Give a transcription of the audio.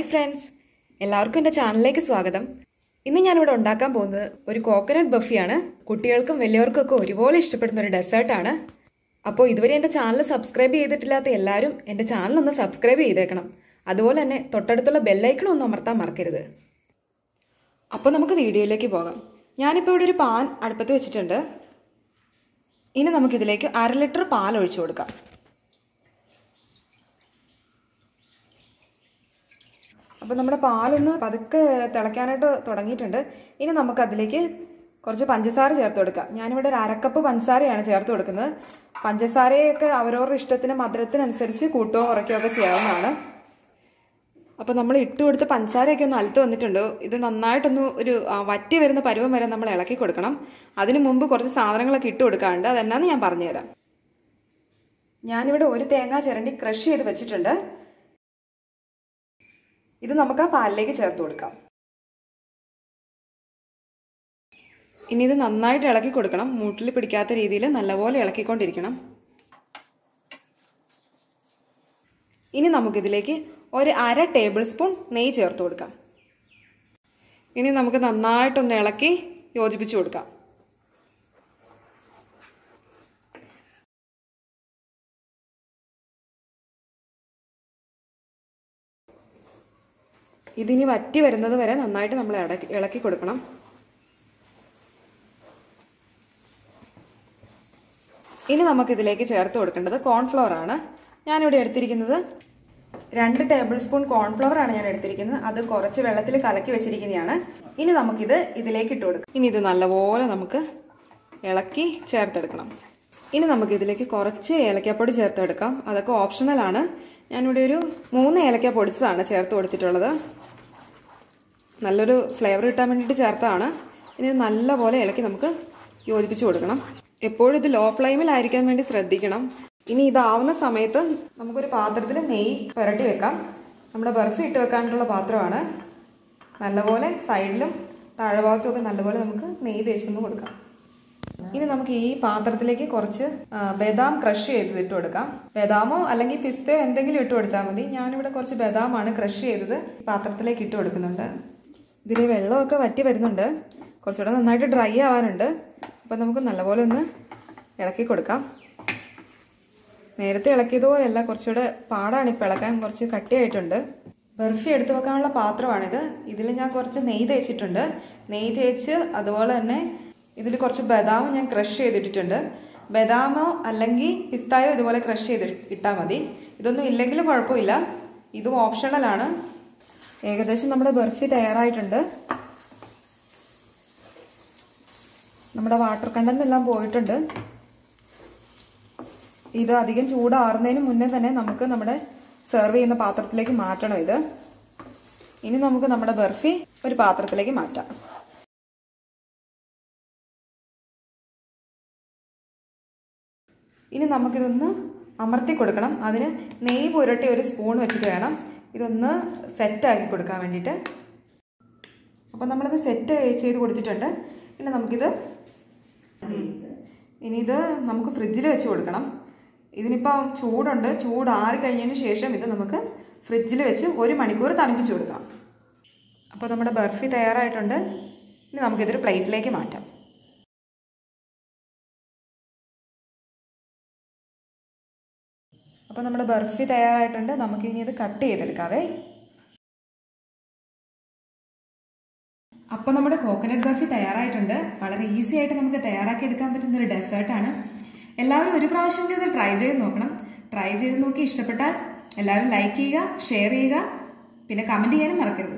Friends, എല്ലാവർക്കും എൻ്റെ ചാനലിലേക്ക് സ്വാഗതം. ഇന്ന് ഞാനിവിടെ ഉണ്ടാക്കാൻ പോകുന്നത് ഒരു കോക്കനട്ട് ബർഫിയാണ്. കുട്ടികൾക്കും വലിയവർക്കൊക്കെ ഒരുപോലെ ഇഷ്ടപ്പെടുന്ന ഒരു ഡെസേർട്ടാണ്. അപ്പോൾ ഇതുവരെ എൻ്റെ ചാനൽ സബ്സ്ക്രൈബ് ചെയ്തിട്ടില്ലാത്ത എല്ലാവരും എൻ്റെ ചാനൽ ഒന്ന് സബ്സ്ക്രൈബ് ചെയ്തേക്കണം. അതുപോലെ തന്നെ തൊട്ടടുത്തുള്ള ബെല്ലൈക്കൺ ഒന്ന് അമർത്താൻ മറക്കരുത്. അപ്പോൾ നമുക്ക് വീഡിയോയിലേക്ക് പോകാം. ഞാനിപ്പോൾ ഇവിടെ ഒരു പാൻ അടുപ്പത്ത് വെച്ചിട്ടുണ്ട്. ഇനി നമുക്കിതിലേക്ക് 1/2 ലിറ്റർ പാൽ ഒഴിച്ചു കൊടുക്കാം. അപ്പോൾ നമ്മുടെ പാലൊന്ന് പതുക്കെ തിളയ്ക്കാനായിട്ട് തുടങ്ങിയിട്ടുണ്ട്. ഇനി നമുക്കതിലേക്ക് കുറച്ച് പഞ്ചസാര ചേർത്ത് കൊടുക്കാം. ഞാനിവിടെ ഒരു 1/2 കപ്പ് പഞ്ചസാരയാണ് ചേർത്ത് കൊടുക്കുന്നത്. പഞ്ചസാരയൊക്കെ അവരവരുടെ ഇഷ്ടത്തിന് മധുരത്തിനനുസരിച്ച് കൂട്ടുകയോ കുറയ്ക്കുകയോ ഒക്കെ ചെയ്യാവുന്നതാണ്. അപ്പോൾ നമ്മൾ ഇട്ട് കൊടുത്ത് പഞ്ചസാരയൊക്കെ ഒന്ന് അലുത്ത് വന്നിട്ടുണ്ട്. ഇത് നന്നായിട്ടൊന്ന് ഒരു വറ്റി വരുന്ന പരുവം വരെ നമ്മൾ ഇളക്കി കൊടുക്കണം. അതിന് മുമ്പ് കുറച്ച് സാധനങ്ങളൊക്കെ ഇട്ട് കൊടുക്കാറുണ്ട്. അതെന്നാന്ന് ഞാൻ പറഞ്ഞുതരാം. ഞാനിവിടെ ഒരു തേങ്ങ ചിരണ്ടി ക്രഷ് ചെയ്ത് വെച്ചിട്ടുണ്ട്. ഇത് നമുക്ക് ആ പാലിലേക്ക് ചേർത്ത് കൊടുക്കാം. ഇനി ഇത് നന്നായിട്ട് ഇളക്കി കൊടുക്കണം. മൂട്ടിൽ പിടിക്കാത്ത രീതിയിൽ നല്ലപോലെ ഇളക്കിക്കൊണ്ടിരിക്കണം. ഇനി നമുക്കിതിലേക്ക് ഒരു 1/2 ടേബിൾ സ്പൂൺ നെയ്യ് ചേർത്ത് കൊടുക്കാം. ഇനി നമുക്ക് നന്നായിട്ടൊന്ന് ഇളക്കി യോജിപ്പിച്ചു കൊടുക്കാം. ഇതിനി വറ്റി വരുന്നത് വരെ നന്നായിട്ട് നമ്മൾ ഇളക്കി കൊടുക്കണം. ഇനി നമുക്കിതിലേക്ക് ചേർത്ത് കൊടുക്കേണ്ടത് കോൺഫ്ലവർ ആണ്. ഞാനിവിടെ എടുത്തിരിക്കുന്നത് 2 ടേബിൾ സ്പൂൺ കോൺഫ്ലവർ ആണ് ഞാൻ എടുത്തിരിക്കുന്നത്. അത് കുറച്ച് വെള്ളത്തിൽ കലക്കി വെച്ചിരിക്കുന്നതാണ്. ഇനി നമുക്കിത് ഇതിലേക്ക് ഇട്ട് കൊടുക്കാം. ഇനി ഇത് നല്ലപോലെ നമുക്ക് ഇളക്കി ചേർത്തെടുക്കണം. ഇനി നമുക്കിതിലേക്ക് കുറച്ച് ഏലക്കാപ്പൊടി ചേർത്തെടുക്കാം. അതൊക്കെ ഓപ്ഷണലാണ്. ഞാനിവിടെ ഒരു 3 ഏലക്ക പൊടിച്ചതാണ് ചേർത്ത് കൊടുത്തിട്ടുള്ളത്. നല്ലൊരു ഫ്ലേവർ കിട്ടാൻ വേണ്ടിയിട്ട് ചേർത്താണ്. ഇനി നല്ലപോലെ ഇളക്കി നമുക്ക് യോജിപ്പിച്ച് കൊടുക്കണം. എപ്പോഴും ഇത് ലോ ഫ്ലെയിമിലായിരിക്കാൻ വേണ്ടി ശ്രദ്ധിക്കണം. ഇനി ഇതാവുന്ന സമയത്ത് നമുക്കൊരു പാത്രത്തിൽ നെയ്യ് പുരട്ടി വെക്കാം. നമ്മുടെ ബർഫി ഇട്ട് വെക്കാനുള്ള പാത്രമാണ്. നല്ലപോലെ സൈഡിലും താഴ്ഭാഗത്തും ഒക്കെ നല്ലപോലെ നമുക്ക് നെയ്യ് തേച്ചൊന്ന് കൊടുക്കാം. ഇനി നമുക്ക് ഈ പാത്രത്തിലേക്ക് കുറച്ച് ബദാം ക്രഷ് ചെയ്ത് ഇട്ട് കൊടുക്കാം. ബദാമോ അല്ലെങ്കിൽ പിസ്തയോ എന്തെങ്കിലും ഇട്ട് കൊടുത്താൽ മതി. ഞാനിവിടെ കുറച്ച് ബദാമാണ് ക്രഷ് ചെയ്തത് പാത്രത്തിലേക്ക് ഇട്ട് കൊടുക്കുന്നുണ്ട്. ഇതിൽ വെള്ളമൊക്കെ വറ്റി വരുന്നുണ്ട്. കുറച്ചുകൂടെ നന്നായിട്ട് ഡ്രൈ ആവാനുണ്ട്. അപ്പം നമുക്ക് നല്ലപോലെ ഒന്ന് ഇളക്കി കൊടുക്കാം. നേരത്തെ ഇളക്കിയതുപോലെയല്ല, കുറച്ചുകൂടെ പാടാണ് ഇപ്പം ഇളക്കാൻ. കുറച്ച് കട്ടിയായിട്ടുണ്ട്. ബർഫി എടുത്തു വെക്കാനുള്ള പാത്രമാണിത്. ഇതിൽ ഞാൻ കുറച്ച് നെയ്യ് തേച്ചിട്ടുണ്ട്. നെയ്യ് തേച്ച് അതുപോലെ തന്നെ ഇതിൽ കുറച്ച് ബദാം ഞാൻ ക്രഷ് ചെയ്തിട്ടിട്ടുണ്ട്. ബദാമോ അല്ലെങ്കിൽ പിസ്തായോ ഇതുപോലെ ക്രഷ് ചെയ്ത് ഇട്ടാൽ മതി. ഇതൊന്നും ഇല്ലെങ്കിലും കുഴപ്പമില്ല. ഇതും ഓപ്ഷണലാണ്. ഏകദേശം നമ്മുടെ ബർഫി തയ്യാറായിട്ടുണ്ട്. നമ്മുടെ വാട്ടർ കണ്ടന്റ് എല്ലാം പോയിട്ടുണ്ട്. ഇത് അധികം ചൂടാറുന്നതിന് മുന്നേ തന്നെ നമുക്ക് നമ്മുടെ സെർവ് ചെയ്യുന്ന പാത്രത്തിലേക്ക് മാറ്റണം ഇത്. ഇനി നമുക്ക് നമ്മുടെ ബർഫി ഒരു പാത്രത്തിലേക്ക് മാറ്റാം. ഇനി നമുക്കിതൊന്ന് അമർത്തി കൊടുക്കണം. അതിന് നെയ്യ് പുരട്ടി ഒരു സ്പൂൺ വെച്ചിട്ട് വേണം ഇതൊന്ന് സെറ്റാക്കി കൊടുക്കാൻ വേണ്ടിയിട്ട്. അപ്പം നമ്മളിത് സെറ്റ് ചെയ്ത് കൊടുത്തിട്ടുണ്ട്. ഇനി ഇത് നമുക്ക് ഫ്രിഡ്ജിൽ വെച്ച് കൊടുക്കണം. ഇതിനിപ്പം ചൂടുണ്ട്. ചൂടാറി കഴിഞ്ഞതിന് ശേഷം ഇത് നമുക്ക് ഫ്രിഡ്ജിൽ വെച്ച് 1 മണിക്കൂർ തണുപ്പിച്ച് കൊടുക്കാം. അപ്പോൾ നമ്മുടെ ബർഫി തയ്യാറായിട്ടുണ്ട്. ഇനി നമുക്കിതൊരു പ്ലേറ്റിലേക്ക് മാറ്റാം. അപ്പോൾ നമ്മുടെ ബർഫി തയ്യാറായിട്ടുണ്ട്. നമുക്കിനി ഇത് കട്ട് ചെയ്തെടുക്കാവേ. അപ്പോൾ നമ്മുടെ കോക്കനട്ട് ബർഫി തയ്യാറായിട്ടുണ്ട്. വളരെ ഈസി ആയിട്ട് നമുക്ക് തയ്യാറാക്കി എടുക്കാൻ പറ്റുന്ന ഒരു ഡെസേർട്ടാണ്. എല്ലാവരും ഒരു പ്രാവശ്യം ഇത് ട്രൈ ചെയ്ത് നോക്കണം. ട്രൈ ചെയ്ത് നോക്കി ഇഷ്ടപ്പെട്ടാൽ എല്ലാവരും ലൈക്ക് ചെയ്യുക, ഷെയർ ചെയ്യുക, പിന്നെ കമൻറ്റ് ചെയ്യാനും മറക്കരുത്.